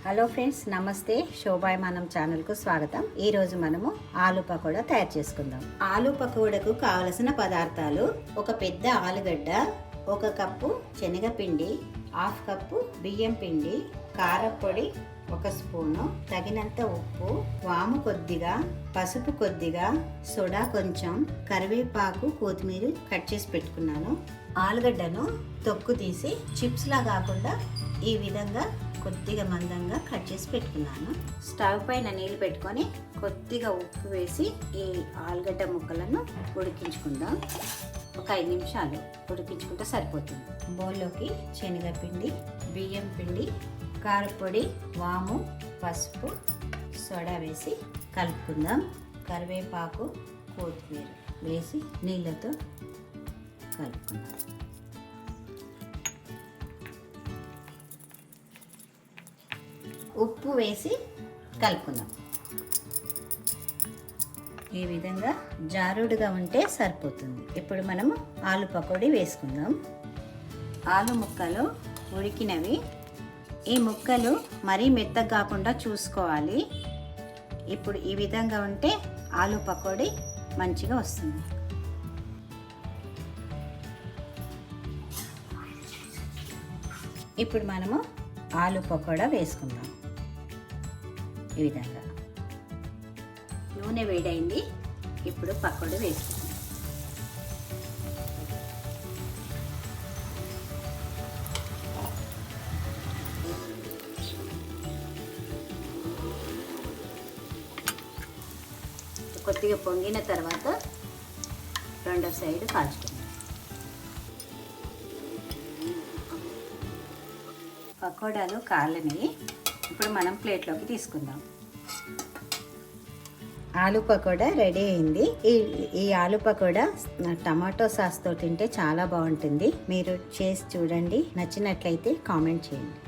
Hello friends, నమస్తే. శోభాయమానం ఛానల్కు స్వాగతం. ఈరోజు మనము ఆలు పకోడా తయారు చేసుకుందాం. ఆలు పకోడకు కావలసిన పదార్థాలు: ఒక పెద్ద ఆలుగడ్డ, 1 కప్పు శనగపిండి, 1/2 కప్పు బియ్యం పిండి, కారపొడి 1 స్పూను, తగినంత ఉప్పు, వాము కొద్దిగా, పసుపు కొద్దిగా, సోడా కొంచెం, కరివేపాకు, కొత్తిమీర కట్ చేసి పెట్టుకున్నాను. ఆలుగడ్డను తొక్కు తీసి చిప్స్లా కాకుండా ఈ విధంగా కొద్దిగా మందంగా కట్ చేసి పెట్టుకున్నాను. స్టవ్ పైన నీళ్ళు పెట్టుకొని కొద్దిగా ఉప్పు వేసి ఈ ఆలుగడ్డ ముక్కలను ఉడికించుకుందాం. ఒక 5 నిమిషాలు ఉడికించుకుంటే సరిపోతుంది. బౌల్లోకి శనగపిండి, బియ్యం పిండి, కారపొడి, వాము, పసుపు, సోడా వేసి కలుపుకుందాం. కరివేపాకు, కొత్తిమీర వేసి నీళ్ళతో కలుపుకుందాం. ఉప్పు వేసి కలుపుకుందాం. ఈ విధంగా జారుడుగా ఉంటే సరిపోతుంది. ఇప్పుడు మనము ఆలు పకోడీ వేసుకుందాం. ఆలు ముక్కలు ఉడికినవి. ఈ ముక్కలు మరీ మెత్తగా కాకుండా చూసుకోవాలి. ఇప్పుడు ఈ విధంగా ఉంటే ఆలు పకోడీ మంచిగా వస్తుంది. ఇప్పుడు మనము ఆలు పకోడా వేసుకుందాం. ఈ విధంగా నూనె వేడైంది. ఇప్పుడు పకోడీ వేసుకుందాం. కొద్దిగా పొంగిన తర్వాత రెండో సైడ్ కాల్చుకుందాం. పకోడాలు కాలనివి. ఇప్పుడు మనం ప్లేట్లోకి తీసుకుందాం. ఆలు పకోడా రెడీ అయింది. ఈ ఆలు పకోడా టమాటో సాస్తో తింటే చాలా బాగుంటుంది. మీరు చేసి చూడండి. నచ్చినట్లయితే కామెంట్ చేయండి.